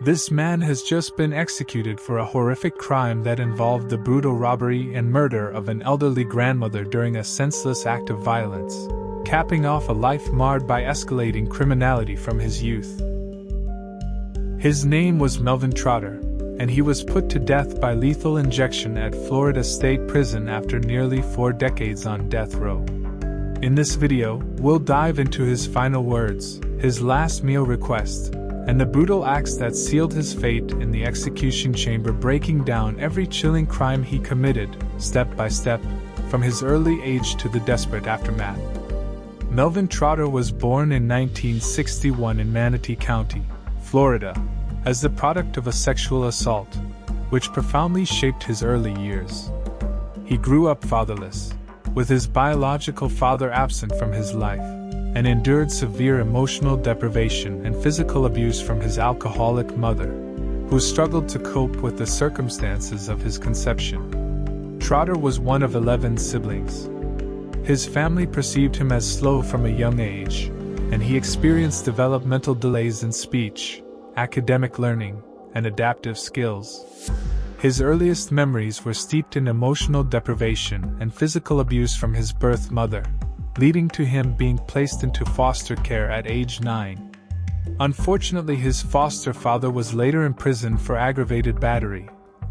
This man has just been executed for a horrific crime that involved the brutal robbery and murder of an elderly grandmother during a senseless act of violence, capping off a life marred by escalating criminality from his youth. His name was Melvin Trotter, and he was put to death by lethal injection at Florida State Prison after nearly 4 decades on death row. In this video, we'll dive into his final words, his last meal request, and the brutal acts that sealed his fate in the execution chamber, breaking down every chilling crime he committed, step by step, from his early age to the desperate aftermath. Melvin Trotter was born in 1961 in Manatee County, Florida, as the product of a sexual assault, which profoundly shaped his early years. He grew up fatherless, with his biological father absent from his life, and endured severe emotional deprivation and physical abuse from his alcoholic mother, who struggled to cope with the circumstances of his conception. Trotter was one of 11 siblings. His family perceived him as slow from a young age, and he experienced developmental delays in speech, academic learning, and adaptive skills. His earliest memories were steeped in emotional deprivation and physical abuse from his birth mother, leading to him being placed into foster care at age 9. Unfortunately, his foster father was later imprisoned for aggravated battery,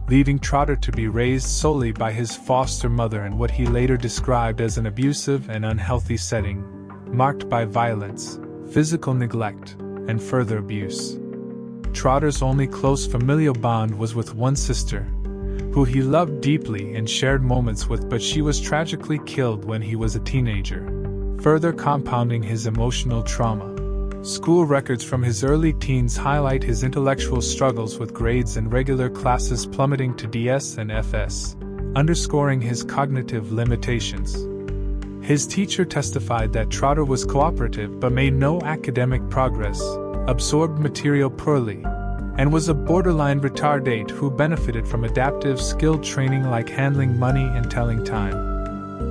leaving Trotter to be raised solely by his foster mother in what he later described as an abusive and unhealthy setting, marked by violence, physical neglect, and further abuse. Trotter's only close familial bond was with one sister, who he loved deeply and shared moments with, but she was tragically killed when he was a teenager, further compounding his emotional trauma. School records from his early teens highlight his intellectual struggles, with grades in regular classes plummeting to DS and FS, underscoring his cognitive limitations. His teacher testified that Trotter was cooperative but made no academic progress, absorbed material poorly, and was a borderline retardate who benefited from adaptive skill training like handling money and telling time.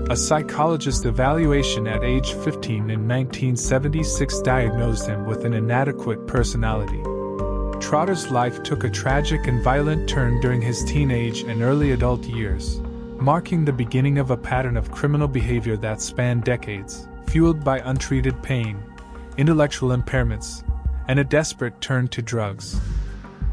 A psychologist's evaluation at age 15 in 1976 diagnosed him with an inadequate personality. Trotter's life took a tragic and violent turn during his teenage and early adult years, marking the beginning of a pattern of criminal behavior that spanned decades, fueled by untreated pain, intellectual impairments, and a desperate turn to drugs.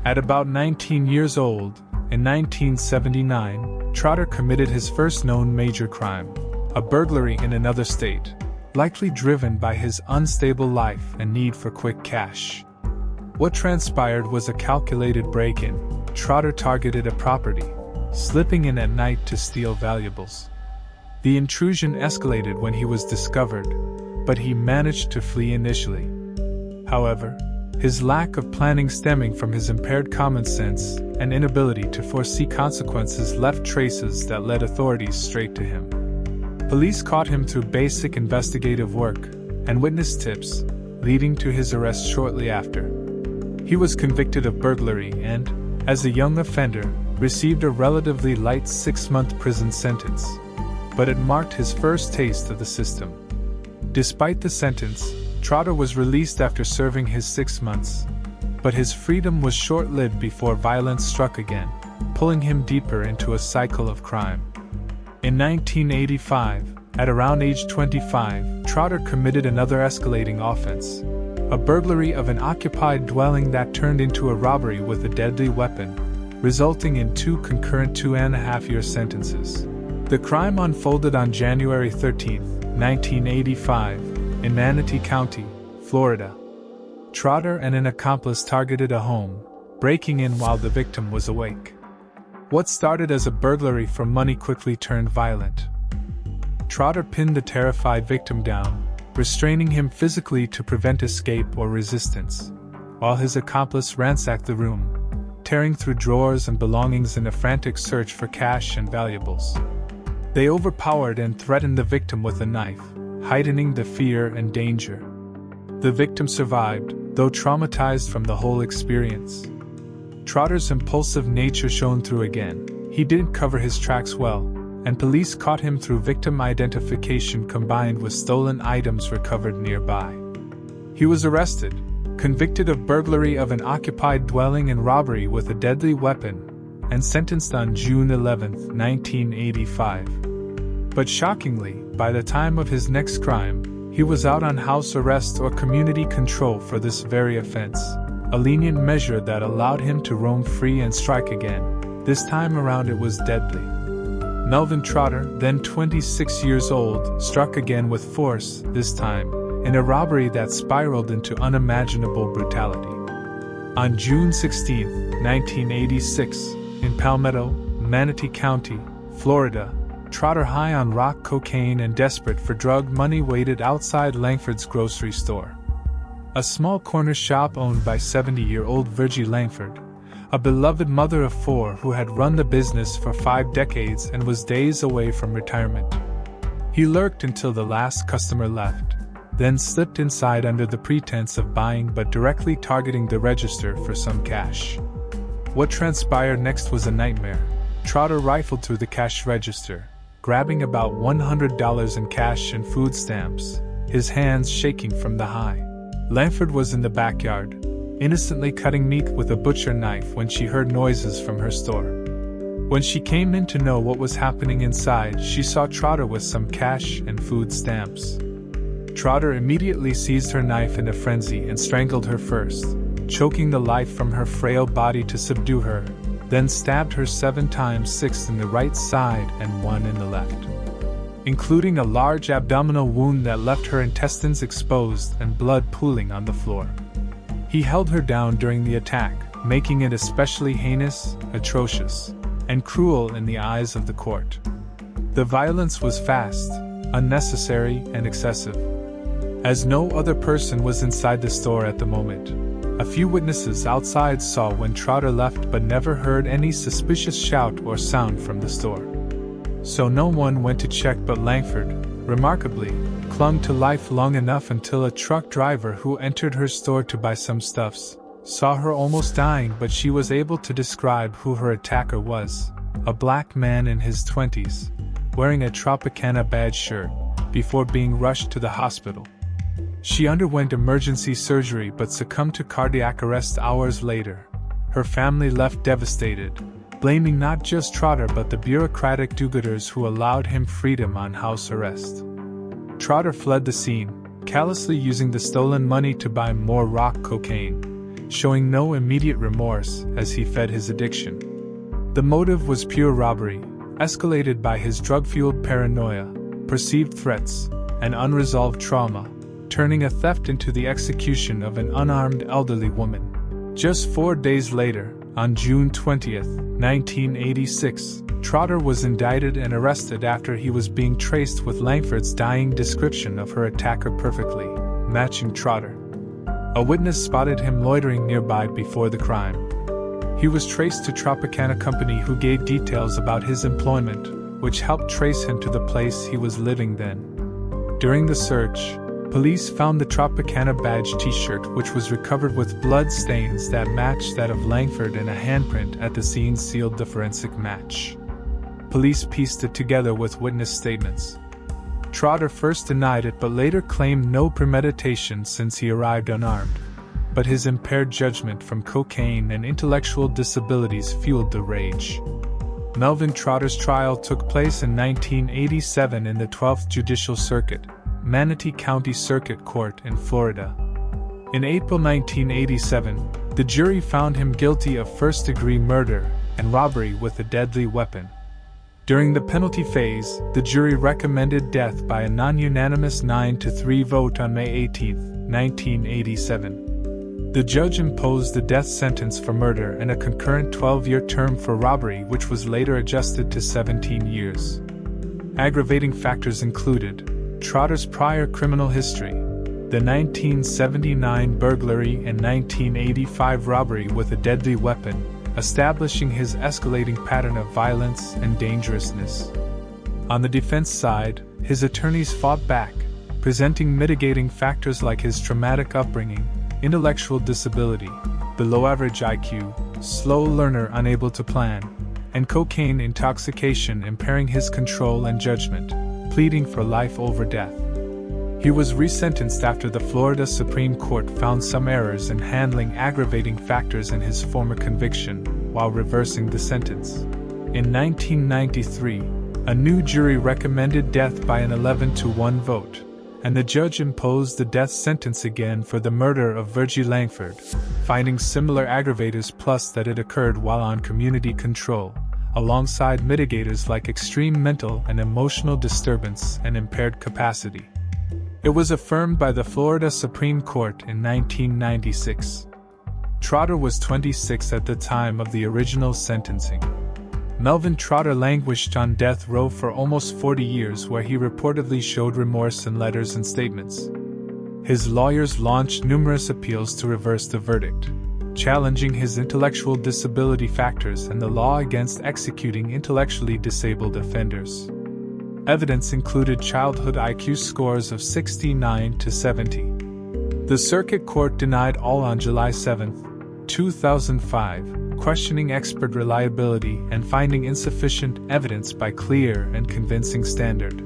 At about 19 years old, in 1979, Trotter committed his first known major crime, a burglary in another state, likely driven by his unstable life and need for quick cash. What transpired was a calculated break-in. Trotter targeted a property, slipping in at night to steal valuables. The intrusion escalated when he was discovered, but he managed to flee initially. However, his lack of planning stemming from his impaired common sense and inability to foresee consequences left traces that led authorities straight to him. Police caught him through basic investigative work and witness tips, leading to his arrest shortly after. He was convicted of burglary and, as a young offender, received a relatively light 6-month prison sentence. But it marked his first taste of the system. Despite the sentence, Trotter was released after serving his 6 months, but his freedom was short-lived before violence struck again, pulling him deeper into a cycle of crime. In 1985, at around age 25, Trotter committed another escalating offense, a burglary of an occupied dwelling that turned into a robbery with a deadly weapon, resulting in 2 concurrent 2.5-year sentences. The crime unfolded on January 13, 1985, in Manatee County, Florida. Trotter and an accomplice targeted a home, breaking in while the victim was awake. What started as a burglary for money quickly turned violent. Trotter pinned the terrified victim down, restraining him physically to prevent escape or resistance, while his accomplice ransacked the room, tearing through drawers and belongings in a frantic search for cash and valuables. They overpowered and threatened the victim with a knife, heightening the fear and danger. The victim survived, though traumatized from the whole experience. Trotter's impulsive nature shone through again. He didn't cover his tracks well, and police caught him through victim identification combined with stolen items recovered nearby. He was arrested, convicted of burglary of an occupied dwelling and robbery with a deadly weapon, and sentenced on June 11, 1985. But shockingly, by the time of his next crime, he was out on house arrest or community control for this very offense, a lenient measure that allowed him to roam free and strike again. This time around it was deadly. Melvin Trotter, then 26 years old, struck again with force, this time, in a robbery that spiraled into unimaginable brutality. On June 16, 1986, in Palmetto, Manatee County, Florida, Trotter, high on rock cocaine and desperate for drug money, waited outside Langford's grocery store, a small corner shop owned by 70-year-old Virgie Langford, a beloved mother of 4 who had run the business for 5 decades and was days away from retirement. He lurked until the last customer left, then slipped inside under the pretense of buying but directly targeting the register for some cash. What transpired next was a nightmare. Trotter rifled through the cash register, grabbing about $100 in cash and food stamps, his hands shaking from the high. Langford was in the backyard, innocently cutting meat with a butcher knife when she heard noises from her store. When she came in to know what was happening inside, she saw Trotter with some cash and food stamps. Trotter immediately seized her knife in a frenzy and strangled her first, choking the life from her frail body to subdue her, then stabbed her 7 times, 6 in the right side and 1 in the left, including a large abdominal wound that left her intestines exposed and blood pooling on the floor. He held her down during the attack, making it especially heinous, atrocious, and cruel in the eyes of the court. The violence was fast, unnecessary, and excessive. As no other person was inside the store at the moment, a few witnesses outside saw when Trotter left but never heard any suspicious shout or sound from the store. So no one went to check, but Langford, remarkably, clung to life long enough until a truck driver who entered her store to buy some stuffs saw her almost dying, but she was able to describe who her attacker was: a black man in his 20s, wearing a Tropicana badge shirt, before being rushed to the hospital. She underwent emergency surgery but succumbed to cardiac arrest hours later. Her family left devastated, blaming not just Trotter but the bureaucratic do-gooders who allowed him freedom on house arrest. Trotter fled the scene, callously using the stolen money to buy more rock cocaine, showing no immediate remorse as he fed his addiction. The motive was pure robbery, escalated by his drug-fueled paranoia, perceived threats, and unresolved trauma, turning a theft into the execution of an unarmed elderly woman. Just 4 days later, on June 20, 1986, Trotter was indicted and arrested after he was being traced with Langford's dying description of her attacker perfectly matching Trotter. A witness spotted him loitering nearby before the crime. He was traced to Tropicana Company, who gave details about his employment, which helped trace him to the place he was living then. During the search, police found the Tropicana badge t-shirt, which was recovered with blood stains that matched that of Langford, and a handprint at the scene sealed the forensic match. Police pieced it together with witness statements. Trotter first denied it but later claimed no premeditation since he arrived unarmed. But his impaired judgment from cocaine and intellectual disabilities fueled the rage. Melvin Trotter's trial took place in 1987 in the 12th Judicial Circuit, Manatee County Circuit Court in Florida. In April 1987, the jury found him guilty of first-degree murder and robbery with a deadly weapon. During the penalty phase, the jury recommended death by a non-unanimous 9-3 vote on May 18, 1987. The judge imposed the death sentence for murder and a concurrent 12-year term for robbery, which was later adjusted to 17 years. Aggravating factors included Trotter's prior criminal history, the 1979 burglary and 1985 robbery with a deadly weapon, establishing his escalating pattern of violence and dangerousness. On the defense side, his attorneys fought back, presenting mitigating factors like his traumatic upbringing, intellectual disability, below-average IQ, slow learner unable to plan, and cocaine intoxication impairing his control and judgment, pleading for life over death. He was resentenced after the Florida Supreme Court found some errors in handling aggravating factors in his former conviction, while reversing the sentence. In 1993, a new jury recommended death by an 11-1 vote, and the judge imposed the death sentence again for the murder of Virgie Langford, finding similar aggravators plus that it occurred while on community control, alongside mitigators like extreme mental and emotional disturbance and impaired capacity. It was affirmed by the Florida Supreme Court in 1996. Trotter was 26 at the time of the original sentencing. Melvin Trotter languished on death row for almost 40 years, where he reportedly showed remorse in letters and statements. His lawyers launched numerous appeals to reverse the verdict, challenging his intellectual disability factors and the law against executing intellectually disabled offenders. Evidence included childhood IQ scores of 69 to 70. The circuit court denied all on July 7, 2005, questioning expert reliability and finding insufficient evidence by clear and convincing standard.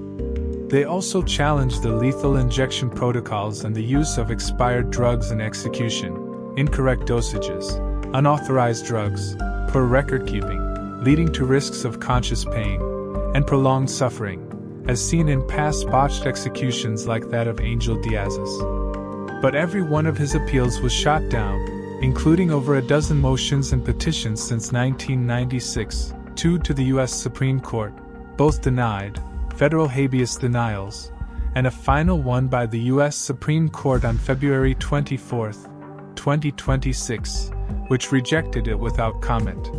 They also challenged the lethal injection protocols and the use of expired drugs in execution, incorrect dosages, unauthorized drugs, poor record keeping, leading to risks of conscious pain, and prolonged suffering, as seen in past botched executions like that of Angel Diaz's. But every one of his appeals was shot down, including over a dozen motions and petitions since 1996, 2 to the U.S. Supreme Court, both denied, federal habeas denials, and a final one by the U.S. Supreme Court on February 24, 2026, which rejected it without comment.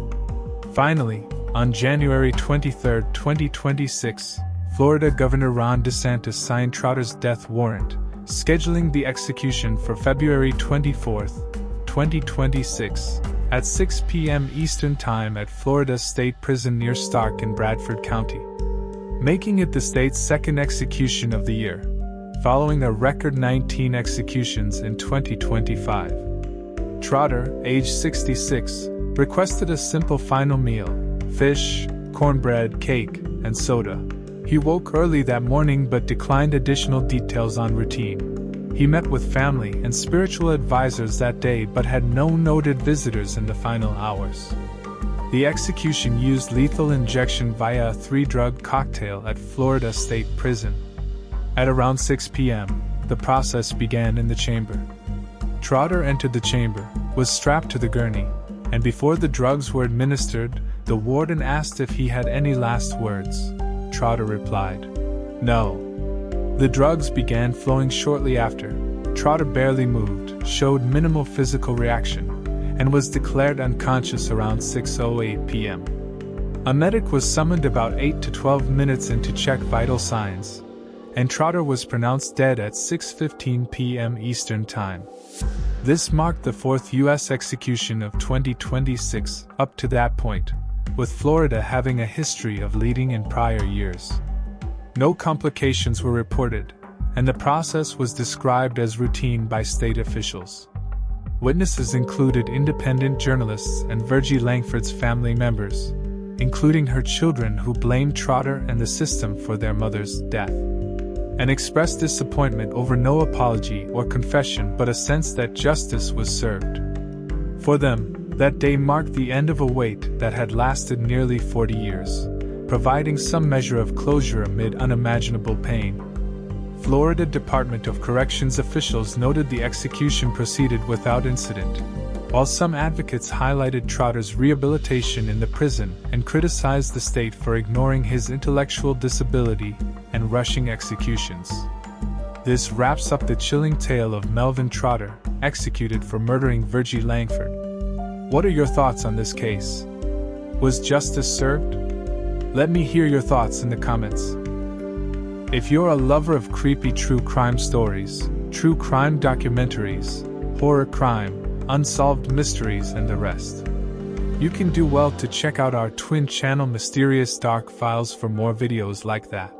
Finally, on January 23, 2026, Florida Governor Ron DeSantis signed Trotter's death warrant, scheduling the execution for February 24, 2026, at 6 p.m. Eastern Time at Florida State Prison near Stark in Bradford County, making it the state's second execution of the year, following a record 19 executions in 2025. Trotter, age 66, requested a simple final meal: fish, cornbread, cake, and soda. He woke early that morning but declined additional details on routine. He met with family and spiritual advisors that day but had no noted visitors in the final hours. The execution used lethal injection via a 3-drug cocktail at Florida State Prison. At around 6 p.m., the process began in the chamber. Trotter entered the chamber, was strapped to the gurney, and before the drugs were administered, the warden asked if he had any last words. Trotter replied, "No." The drugs began flowing shortly after. Trotter barely moved, showed minimal physical reaction, and was declared unconscious around 6:08 p.m. A medic was summoned about 8 to 12 minutes in to check vital signs, and Trotter was pronounced dead at 6:15 p.m. Eastern Time. This marked the 4th U.S. execution of 2026 up to that point, with Florida having a history of leading in prior years. No complications were reported, and the process was described as routine by state officials. Witnesses included independent journalists and Virgie Langford's family members, including her children, who blamed Trotter and the system for their mother's death, and expressed disappointment over no apology or confession but a sense that justice was served. For them, that day marked the end of a wait that had lasted nearly 40 years, providing some measure of closure amid unimaginable pain. Florida Department of Corrections officials noted the execution proceeded without incident, while some advocates highlighted Trotter's rehabilitation in the prison and criticized the state for ignoring his intellectual disability and rushing executions. This wraps up the chilling tale of Melvin Trotter, executed for murdering Virgie Langford. What are your thoughts on this case? Was justice served? Let me hear your thoughts in the comments. If you're a lover of creepy true crime stories, true crime documentaries, horror crime, unsolved mysteries, and the rest, you can do well to check out our twin channel Mysterious Dark Files for more videos like that.